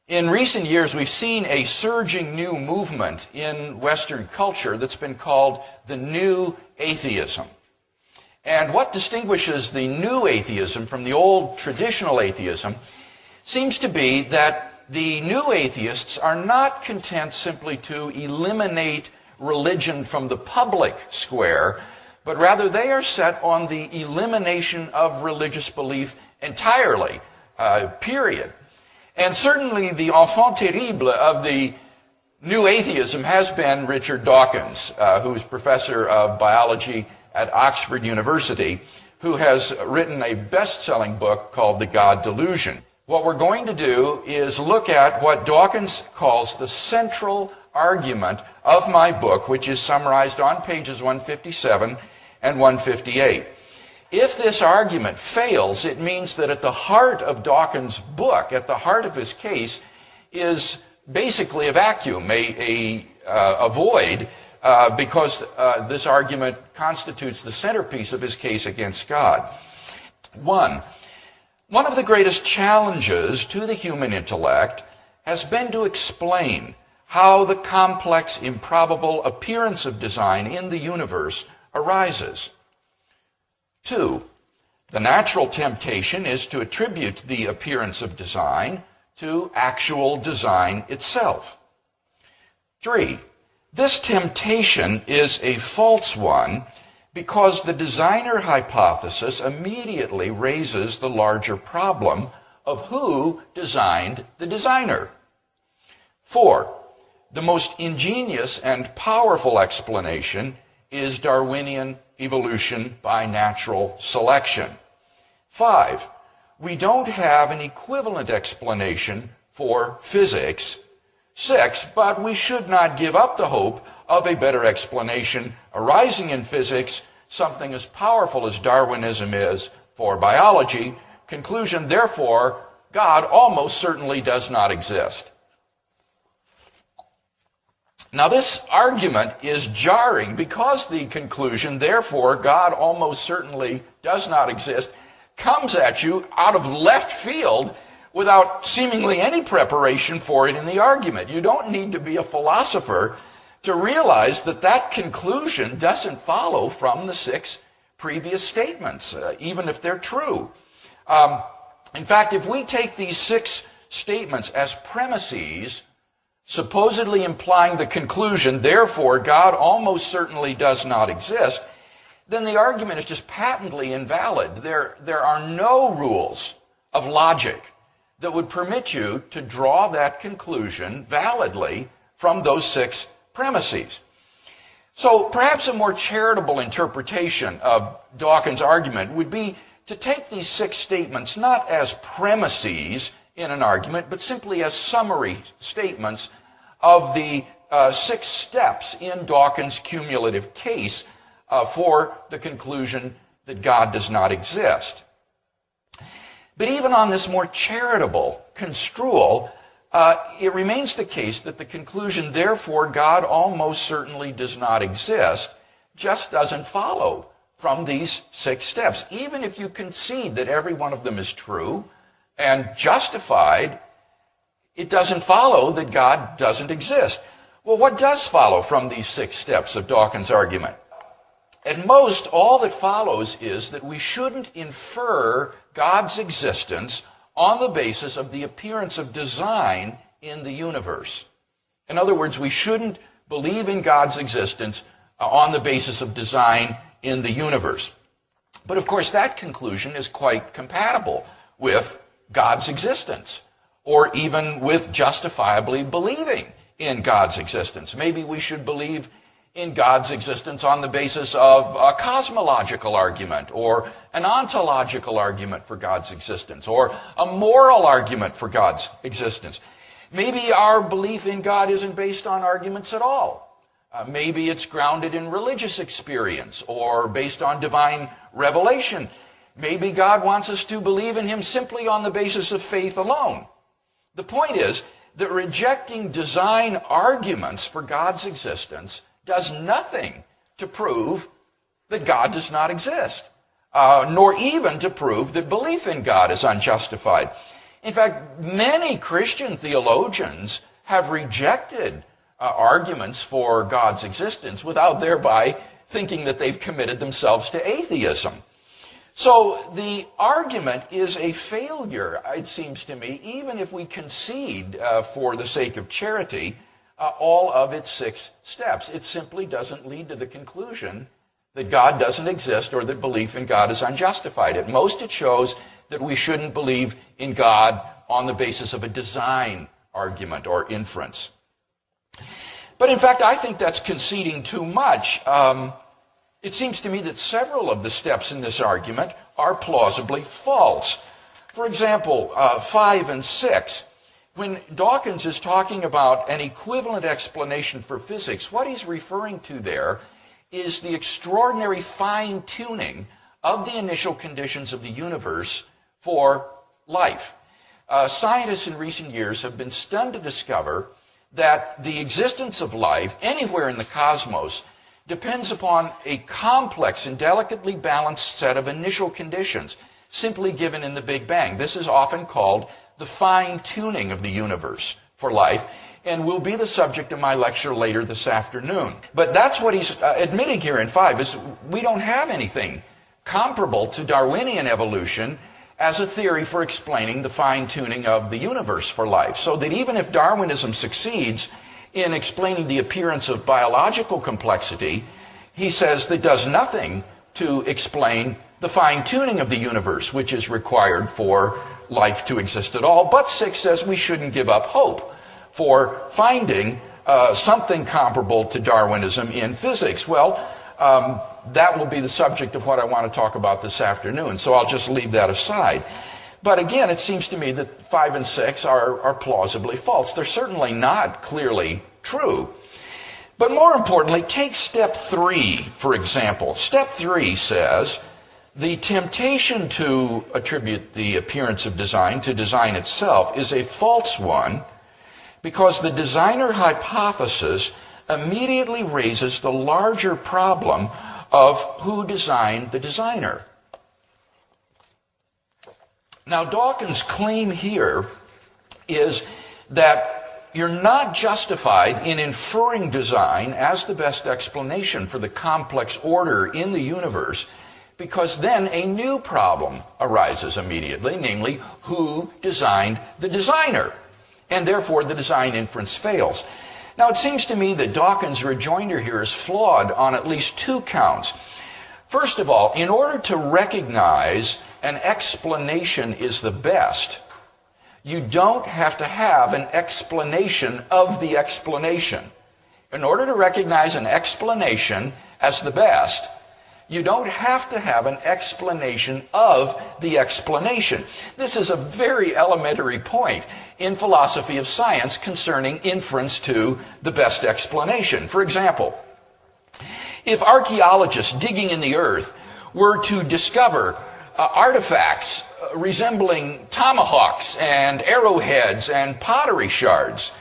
In recent years, we've seen a surging new movement in Western culture that's been called the New Atheism. And what distinguishes the new atheism from the old traditional atheism seems to be that the new atheists are not content simply to eliminate religion from the public square, but rather they are set on the elimination of religious belief entirely, period. And certainly the enfant terrible of the new atheism has been Richard Dawkins, who is professor of biology at Oxford University, who has written a best-selling book called The God Delusion. What we're going to do is look at what Dawkins calls the central argument of my book, which is summarized on pages 157 and 158. If this argument fails, it means that at the heart of Dawkins' book, at the heart of his case, is basically a vacuum, a void, because this argument constitutes the centerpiece of his case against God. One of the greatest challenges to the human intellect has been to explain how the complex, improbable appearance of design in the universe arises. 2, the natural temptation is to attribute the appearance of design to actual design itself. 3, this temptation is a false one because the designer hypothesis immediately raises the larger problem of who designed the designer. 4, the most ingenious and powerful explanation is Darwinian evolution by natural selection. 5, we don't have an equivalent explanation for physics. 6, but we should not give up the hope of a better explanation arising in physics, something as powerful as Darwinism is for biology. Conclusion, therefore, God almost certainly does not exist. Now, this argument is jarring because the conclusion, therefore, God almost certainly does not exist, comes at you out of left field without seemingly any preparation for it in the argument. You don't need to be a philosopher to realize that that conclusion doesn't follow from the 6 previous statements, even if they're true. In fact, if we take these 6 statements as premises, supposedly implying the conclusion, therefore, God almost certainly does not exist, then the argument is just patently invalid. There are no rules of logic that would permit you to draw that conclusion validly from those 6 premises. So perhaps a more charitable interpretation of Dawkins' argument would be to take these 6 statements not as premises in an argument, but simply as summary statements of the 6 steps in Dawkins' cumulative case for the conclusion that God does not exist. But even on this more charitable construal, it remains the case that the conclusion, therefore, God almost certainly does not exist, just doesn't follow from these 6 steps. Even if you concede that every one of them is true and justified, it doesn't follow that God doesn't exist. Well, what does follow from these 6 steps of Dawkins' argument? At most, all that follows is that we shouldn't infer God's existence on the basis of the appearance of design in the universe. In other words, we shouldn't believe in God's existence on the basis of design in the universe. But of course, that conclusion is quite compatible with God's existence, or even with justifiably believing in God's existence. Maybe we should believe in God's existence on the basis of a cosmological argument, or an ontological argument for God's existence, or a moral argument for God's existence. Maybe our belief in God isn't based on arguments at all. Maybe it's grounded in religious experience or based on divine revelation. Maybe God wants us to believe in him simply on the basis of faith alone. The point is that rejecting design arguments for God's existence does nothing to prove that God does not exist, nor even to prove that belief in God is unjustified. In fact, many Christian theologians have rejected arguments for God's existence without thereby thinking that they've committed themselves to atheism. So the argument is a failure, it seems to me, even if we concede for the sake of charity all of its 6 steps. It simply doesn't lead to the conclusion that God doesn't exist or that belief in God is unjustified. At most, it shows that we shouldn't believe in God on the basis of a design argument or inference. But in fact, I think that's conceding too much. It seems to me that several of the steps in this argument are plausibly false. For example, 5 and 6. When Dawkins is talking about an equivalent explanation for physics, what he's referring to there is the extraordinary fine-tuning of the initial conditions of the universe for life. Scientists in recent years have been stunned to discover that the existence of life anywhere in the cosmos depends upon a complex and delicately balanced set of initial conditions simply given in the Big Bang. This is often called the fine-tuning of the universe for life, and will be the subject of my lecture later this afternoon. But that's what he's admitting here in 5, is we don't have anything comparable to Darwinian evolution as a theory for explaining the fine-tuning of the universe for life. So that even if Darwinism succeeds in explaining the appearance of biological complexity, he says that does nothing to explain the fine-tuning of the universe, which is required for life to exist at all. But 6 says we shouldn't give up hope for finding something comparable to Darwinism in physics. Well, that will be the subject of what I want to talk about this afternoon, so I'll just leave that aside. But again, it seems to me that 5 and 6 are plausibly false. They're certainly not clearly true. But more importantly, take step 3, for example. Step 3 says, the temptation to attribute the appearance of design to design itself is a false one because the designer hypothesis immediately raises the larger problem of who designed the designer. Now, Dawkins' claim here is that you're not justified in inferring design as the best explanation for the complex order in the universe, because then a new problem arises immediately, namely, who designed the designer? And therefore, the design inference fails. Now, it seems to me that Dawkins' rejoinder here is flawed on at least 2 counts. First of all, in order to recognize an explanation is the best, you don't have to have an explanation of the explanation. In order to recognize an explanation as the best, you don't have to have an explanation of the explanation. This is a very elementary point in philosophy of science concerning inference to the best explanation. For example, if archaeologists digging in the earth were to discover artifacts resembling tomahawks and arrowheads and pottery shards,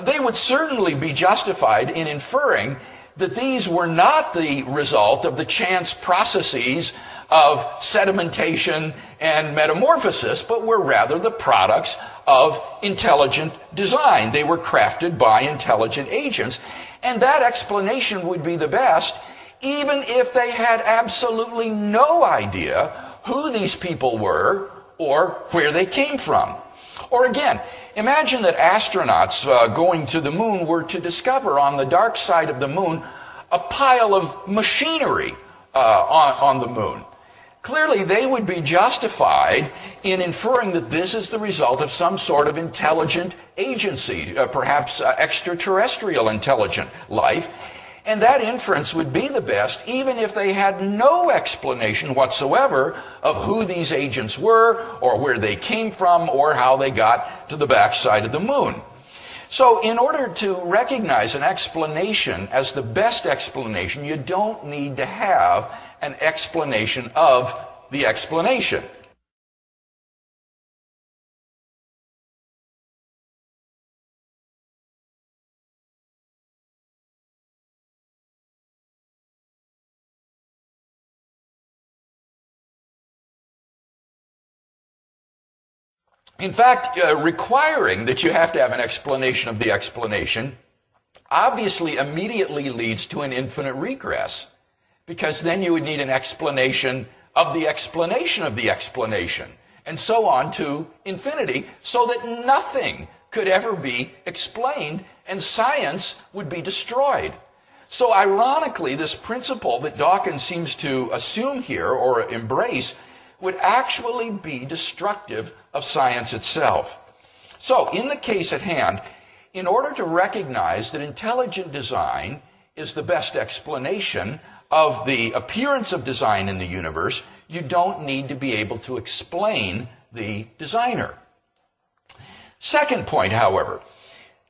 they would certainly be justified in inferring that these were not the result of the chance processes of sedimentation and metamorphosis, but were rather the products of intelligent design. They were crafted by intelligent agents, and that explanation would be the best, even if they had absolutely no idea who these people were or where they came from. Or again, imagine that astronauts going to the moon were to discover on the dark side of the moon a pile of machinery on the moon. Clearly, they would be justified in inferring that this is the result of some sort of intelligent agency, perhaps extraterrestrial intelligent life. And that inference would be the best, even if they had no explanation whatsoever of who these agents were, or where they came from, or how they got to the backside of the moon. So in order to recognize an explanation as the best explanation, you don't need to have an explanation of the explanation. In fact, requiring that you have to have an explanation of the explanation obviously immediately leads to an infinite regress, because then you would need an explanation of the explanation of the explanation, and so on to infinity, so that nothing could ever be explained and science would be destroyed. So ironically, this principle that Dawkins seems to assume here or embrace would actually be destructive of science itself. So in the case at hand, in order to recognize that intelligent design is the best explanation of the appearance of design in the universe, you don't need to be able to explain the designer. Second point, however,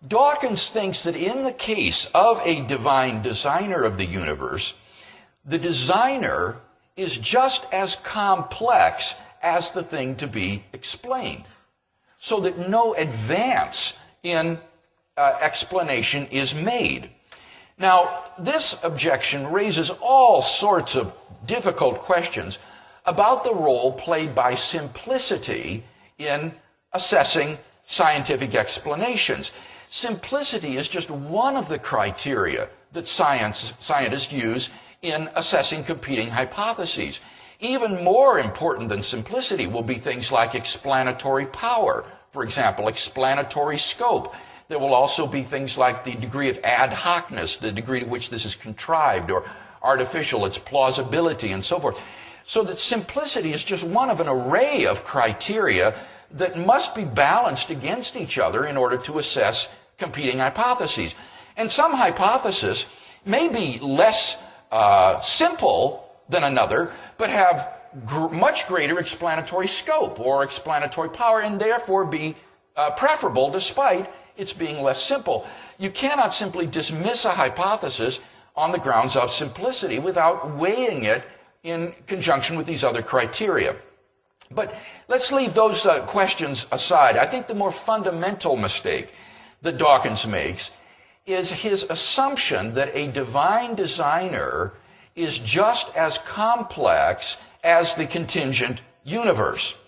Dawkins thinks that in the case of a divine designer of the universe, the designer is just as complex as the thing to be explained, so that no advance in explanation is made. Now, this objection raises all sorts of difficult questions about the role played by simplicity in assessing scientific explanations. Simplicity is just one of the criteria that scientists use in assessing competing hypotheses. Even more important than simplicity will be things like explanatory power, for example, explanatory scope. There will also be things like the degree of ad hocness, the degree to which this is contrived or artificial, its plausibility, and so forth. So that simplicity is just one of an array of criteria that must be balanced against each other in order to assess competing hypotheses. And some hypothesis may be less simple than another, but have much greater explanatory scope or explanatory power, and therefore be preferable despite its being less simple. You cannot simply dismiss a hypothesis on the grounds of simplicity without weighing it in conjunction with these other criteria. But let's leave those questions aside. I think the more fundamental mistake that Dawkins makes is his assumption that a divine designer is just as complex as the contingent universe.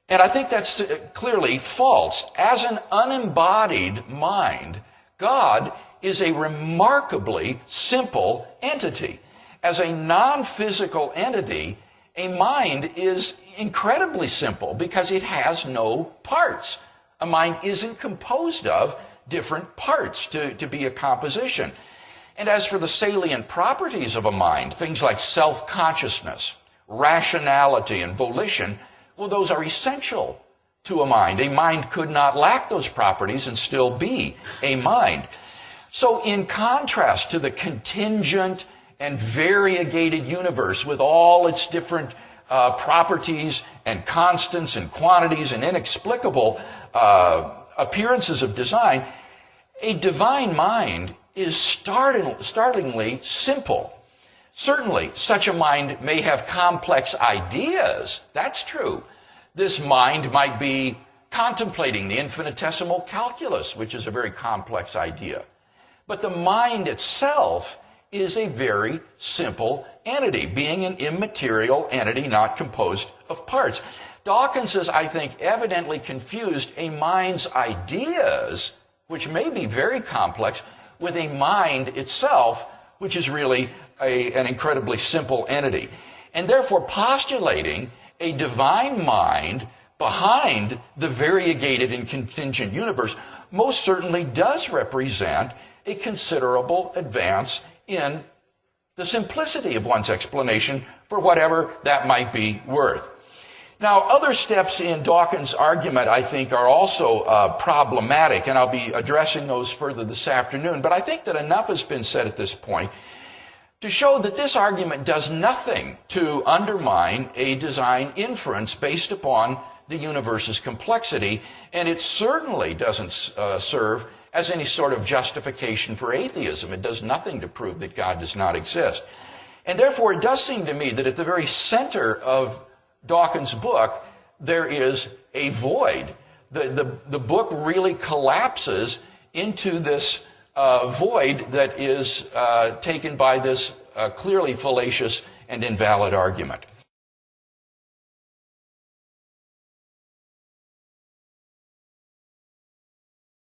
And I think that's clearly false. As an unembodied mind, God is a remarkably simple entity. As a non-physical entity, a mind is incredibly simple because it has no parts. A mind isn't composed of different parts to be a composition. And as for the salient properties of a mind, things like self-consciousness, rationality, and volition, well, those are essential to a mind. A mind could not lack those properties and still be a mind. So in contrast to the contingent and variegated universe with all its different properties and constants and quantities and inexplicable appearances of design, a divine mind is startlingly simple. Certainly, such a mind may have complex ideas. That's true. This mind might be contemplating the infinitesimal calculus, which is a very complex idea. But the mind itself is a very simple entity, being an immaterial entity not composed of parts. Dawkins has, I think, evidently confused a mind's ideas, which may be very complex, with a mind itself, which is really an incredibly simple entity. And therefore postulating a divine mind behind the variegated and contingent universe most certainly does represent a considerable advance in the simplicity of one's explanation for whatever that might be worth. Now, other steps in Dawkins' argument, I think, are also problematic, and I'll be addressing those further this afternoon. But I think that enough has been said at this point to show that this argument does nothing to undermine a design inference based upon the universe's complexity, and it certainly doesn't serve as any sort of justification for atheism. It does nothing to prove that God does not exist. And therefore, it does seem to me that at the very center of Dawkins' book, there is a void. The book really collapses into this void that is taken by this clearly fallacious and invalid argument.